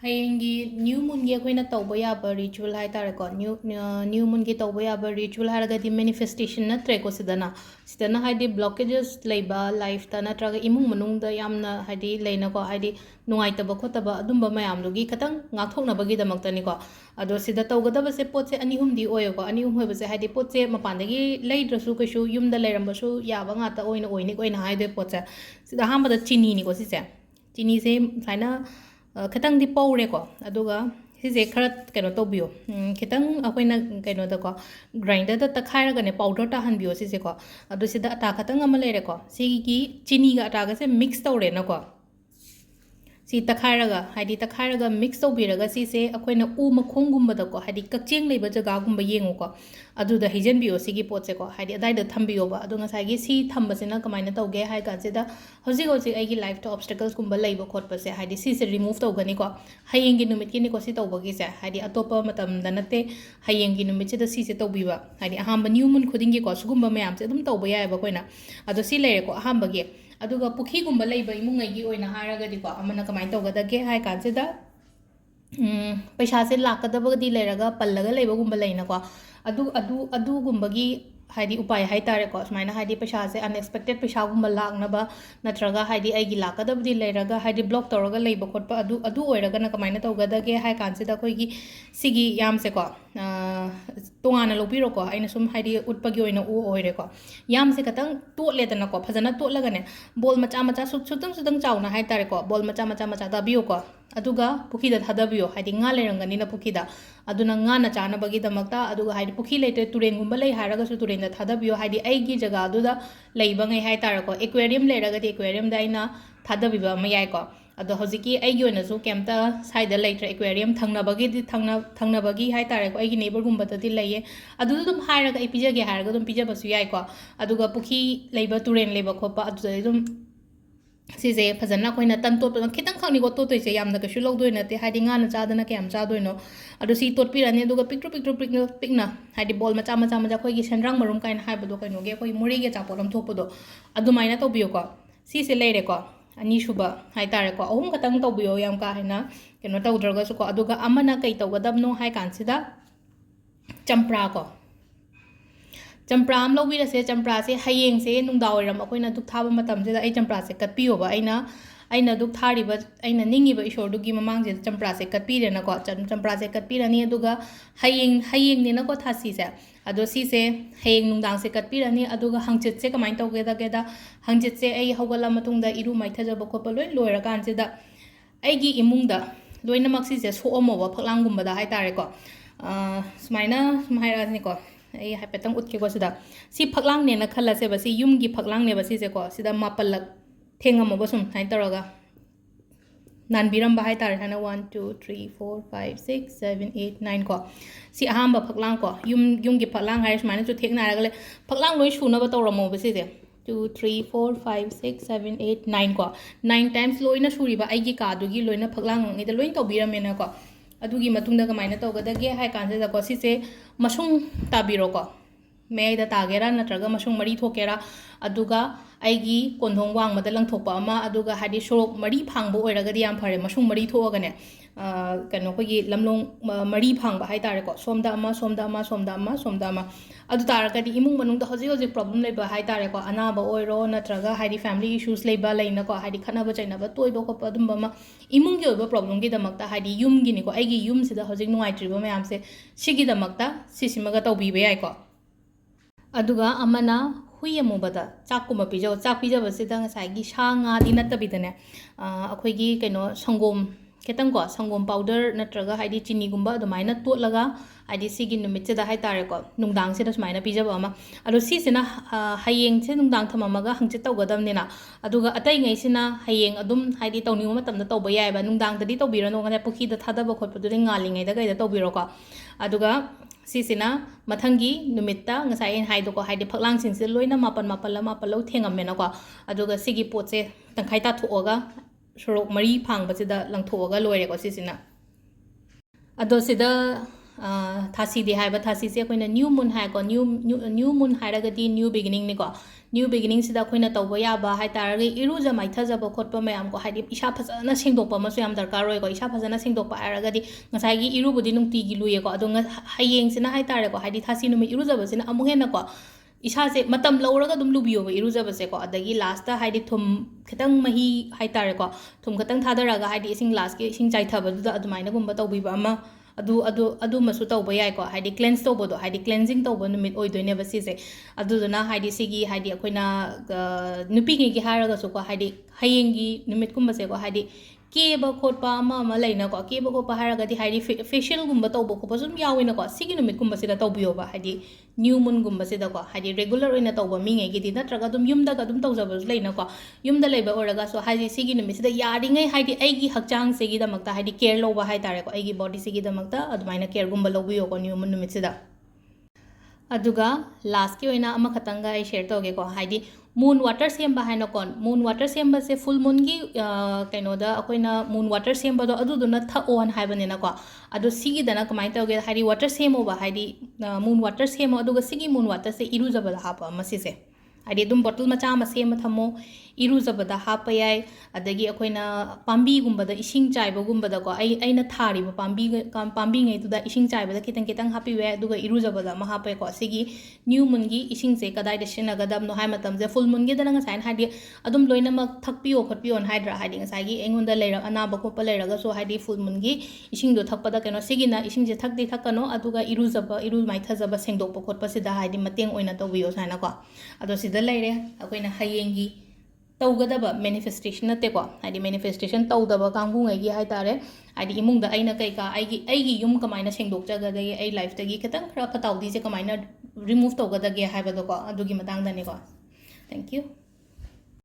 Hayengi new moon gi akoina tawba yaba ritual hai tare ko new moon gi tawba yaba ritual haraga di manifestation na tre ko sidana haidi blockages leiba life ta natraga imung manung da yamna haidi leina ko haidi nungai taba khotaba adumba mayam logi khatang ngakthokna bagi damak tani ko ado sida tawgadaba se pot se ani hum di oyo ko ani hum hoiba se haidi pot se mapandagi leidrasu kaishu yumda leiramba su yaba ngata oina haide pot se sida hamba da chini ni ko si se chini se saina खतंग दी पौरे को अदुगा सिजे खर कनो तोबियो खतंग अखोइना कनो the को grinder the तखारगने powder ता हनबियो सिजे को अदु सिदा अटा खतंग अम लेरे को सिगी चिनी गा अटा गा से मिक्स तौरे न को सी तखारगा हाइदी तखारगा मिक्स तौबिरगा सिसे अखोइना उ मखोंगुंबदा को हाइदी कक्चेंग लेबा जगा गुंबा येंगो को अदुदा हिजनबियो सिगी पोचे को हाइदी अदाइदा थंबियो बा अदु ngसाइगी सी थंबसिना कमाइना तौगे हाइ गासेदा हजिग हजिग आइगी लाइफ तो ऑब्स्टेकल्स गुंबा लेबा खोटपसे हाइदी सिसे रिमूव तौगनी को हायेंगी नुमित किनि को सि तौबगी से हाइदी अतोपा मतम दनते हायेंगी नुमित से सिसे तौबिबा हाइदी अहाम न्यू मून खुदिंगी को सुगुंबा मयाम से दुम तौबा यायबा कोइना अदु सि लेरे को अहामबगी अदुगा पुखी गुंबा लेबा इमुंगैगी ओइना हारगदी को अमना कमाइन तौगदगे हाइ कांसेदा पैसा से लाकदबगदी लेरगा पल्लगा लेबगुंबा लेना को अदु गुंबगी हाइदी उपाय हाइ तारे को सुमाइना हाइदी पैसा से अनएक्सपेक्टेड पैसा गुंबा लाकनबा नत्रगा हाइदी आइगी लाकदबदी लेरगा हाइदी ब्लॉक तौरगा लेबा खोटपा अदु ओइरगा न कमाइन तौगदगे हाइ कांसेदा कोइगी सिगी याम से को तोंगाना लोबिरो को आइना सुम हाइदी उटपगी ओइना उ ओइरे को याम से खतंग तोलेदना को फजना तोलगने बोल मचा मचा सुतंग चाउना हाइ तारे को बोल मचा मचा दाबियो को अदुगा पुखीदा थादबियो हाइदी nga लेरंगनिना पुखीदा अदुना nga ना चानबगी दमक्ता अदुगा हाइदी पुखी लेते तुरेन गुंबा लेइ हारगा सु तुरेन दा थादबियो हाइदी आइगी जगह अदुदा लेइबंगै हाइ तारको एक्वेरियम लेरगदी एक्वेरियम दा आइना थादबिबा म याइ को अदो हजिकी आइगी ओइनासु केमता साइड लेइट्रे एक्वेरियम थंगनबगी हाइ तारको आइगी नेबर गुंबा तदि लेइये अदुदा दुम हारगा आइ पिजगे हारगा दुम पिजबसु याइ को अदुगा पुखी लेइबा तुरेन लेइबा खोपा अदुदा दुम सिजे फजना कोइना तन तोप खितंग खंगनी को तोतोइसे यामना कशु लौदोइ नते हाइदी गाना चादना केम चादोइनो अदु सी तोट पिराने अदुगा पिक्ना हाइदी बॉल मचा खोइगी सेंड्रांग मरुम काइन हाइबदो कइनोगे खोइ मुरिगे चापोलम थोपदो अदुमाइना तोबियो को सिसे लेरे को अनि सुबा हाइ तारे को अहुम खतंग तोबियो याम का हैना केनो तौद्रगसु को अदुगा अमना कइ तौगदबनो हाइ कानसिदा चंप्रा को चंप्रा हम लौबीरसे चंप्रा से हयेंग से नुंदावरम अखोइना दुख थाबा मतम से चंप्रा से कटपियोबा अइना दुख थारिबा अइना निंगिबा ईश्वर दुगी ममांग से चंप्रा से कटपीरेना को चंप्रा से कटपीरनी अदुगा हयेंग नेना को थासी से अदो सी से हयेंग नुंदांग से कटपीरनी अदुगा हंगचित से कमाइन तौगेदा हंगचित से अइ हौगला मतुंगदा इरु माइथजबा खोपा लोइ लोइरा कानसेदा अइगी इमुंगदा लोइनमक सिसे सोअमोबा फक्लांगुंबदा हाइ तारे को सुमाइना सुमाइरानी को आई हाइपेतंग उतके को सिदा सी फक्लांग नेना खल्लासे बसी युम की फक्लांग ने बसी से को सिदा मापलक थेंगम बसुम हाइ तरगा नानबिरम हाइ तार हाना 1 2 3 4 5 6 7 8 9 को सी अहाम फक्लांग को युम की फक्लांग हाइ सुमाइना जो थेंगना रगले फक्लांग लोइ सुनबा तौरमो बसी से 2 3 4 5 6 7 8 9 को 9 टाइम्स लोइना सुरिबा आइगी कादुगी लोइना फक्लांग इदा लोइन तौबिरमेना को अदुगी मतुंगदा कमाइना तौगदगे हाइ कानसेदा को सिसे मसुंग ताबिरो को मेदा तागेरा नत्रगा मसुंग मरी थोकेरा अदुगा आइगी कोंधोंग वांगमदा लंगथोपा अमा अदुगा हाइदी सोरोक मरी फांगबो ओइरगदी याम फरे मसुंग मरी थोगने कनो खोगी लमलोंग मरी फांगबा हाइ तारे को सोमदा अमा अदु तारगदी इमुंग मनुंगदा हजिग प्रॉब्लम लेबा हाइ तारे को अनाबा ओइरो नत्रगा हाइदी फैमिली इश्यूज लेबा लेना को हाइदी खनाबा चैनाबा तोइबा खोपा दुंबा इमुंग की ओइबा प्रॉब्लम की दमकता हाइदी युम गिनी को आइगी युम सिदा हजिग नुंगाइत्रिबा मयाम से सिगी दमकता सिसिमगा तौबिबे याइ को अदुगा अमना हुई अमुबदा चाकुमा पिजो चाक पिजबसिदा ngसाइगी सा ngaदी नत्तबिदने अखोइगी कइनो संगोम केतंग को संगोम पाउडर नत्रगा हाइदी चीनी गुंबा अदुमाइना तोटलगा हाइदी सिगी नुमितसेदा हाइ तारे को नुंगदांग सेदा सुमाइना पिजबा अमा अदो सिसिना हयेंग से नुंगदांग थममगा हंगचे तौगदमनेना अदुगा अतै ngैसिना हयेंग अदुम हाइदी तौनिंग मतमदा तौबा यायबा नुंगदांग ददी तौबिरनो गने पुखीदा थादबा खोटपदुदि ngalingैदा गैदा तौबिरो को अदुगा सिसिना मथंगी नुमित्ता ngसाइ हाइदो को हाइदी फक्लांग सिंसे लोइना मापल थेंगमेना को अदुगा सिगी पोचे तंखाइ ताथोगा सोरोक मरी फांगबसिदा लंगथोगा लोइरे को सिसिना अदो सिदा थासी दे हाइबा थासी से कोइना न्यू मून हाइ को न्यू मून हाइरगदी न्यू बिगिनिंग ने को न्यू बिगिनिंग अखोना तब याब है इरुज माइथजब खोप मैम को इसा फजन सेंदोप दरकार हो इसा फजन सेंदोप है इरुबुदी नुंगतीगी लुएको हयेंगसिना है थासी नुमित इरुजबसिना अमुक हेन्ना इसासे मतम लौरगा अदुम लुबियोबा इरुजबसेको अदगी लास्ट हाइदि थुम खितंग मही हाइतारेको थुम खतंग थादरगा हाइदि इसिंग लास्ट के इसिंग चाइथाबदुदा अदुमाइना गुम्बा तौबिबा अमा अदु मसु तौबा याइको हाइदि क्लेंस तौबदो हाइदि क्लेंजिंग तौबा नुमित ओइदोइने बसिसे अदुदुना हाइदि सिगी हाइदि अखोइना नुपिगेगी हारगसुको हाइदि हयेंगी नुमित कुम्बसेको हाइदि केब खोटपा अमा लेनाको केब खोटपा हारगदि हाइदि फेशियल गुम्बा तौबा खोपा सुम याविनाको सिगी नुमित कुम्बसिदा तौबियोबा हाइदि न्यू मून गुम्बसिदाको हाइदि रेगुलर ओइना तौबा मिङेगिदि नत्रगा अदुम युमदागा अदुम तौजबसु लेनाको युमदा लेबा ओरगासो हाइदि सिगी नुमिसिदा यारिङै हाइदि अइगी हक्चांग सेगिदमक्ता हाइदि केयर लौबा हाइतारेको अइगी बॉडी सेगिदमक्ता अदुमाइना केयर गुम्बा लौबियोको न्यू मून नुमिसिदा अदुगा लास्ट की ओइना अमा खतंगा आई शेयर तौगेको हाइदि मून वाटर सेम हाइनकोन मून वाटर सेम से फुल मून की कइनोदा अखोइना मून वाटर सेमबदो अदुदुना थओन हाइबनेनाको अदु सिगिदना कमाइ तौगे हाइदि वाटर सेमोबा हाइदि मून वाटर सेमो अदुगा सिगी मून वाटर से इरुजबदा हापा मसिसे हाइदि अदुम बोतल मचा अमा सेम थमो इरुजबदा हापा याय अदगी अखोइना पाम्बी गुम्बदा इसिंग चाइबो गुम्बदा को अइना थारिबो पाम्बी ngैदुदा इसिंग चाइबदा खितंग खितंग हापिवे अदुगा इरुजबदा अमा हापे को सिगी न्यू मून की इसिंग से कदाइदा सिनगदबनो हाइ मतम जे फुल मून गे दना साइन हाइदि अदुम लोइनमक थकपियो खटपियो हाइद्रा हाइदि ngसाइगी एंगोंदा लेरा अनाबा कोप लेरगा सो हाइदि फुल मून की इसिंग दो थकपदा केनो सिगिना इसिंग जे थकदि थकनो अदुगा इरुजबा इरु माइथजबा सेंगदोप खोटपा सिदा हाइदि मतेंग ओइना तौबियो साइना को अदो सिदा लेरे अखोइना हयेंगी तौगदबा मैनिफेस्टेशन नतेको हाइदि मैनिफेस्टेशन तौदबा कांगुंगैगी हाइतारे हाइदि इमुंगदा अइना कैका अइगी युम कमाइना सेंगदोकजगदगे अइ लाइफतगी खतंग खरा फताउदीसे कमाइना रिमूव तौगदगे हाइबदोको अदुगी मतांगदनेको थैंक यू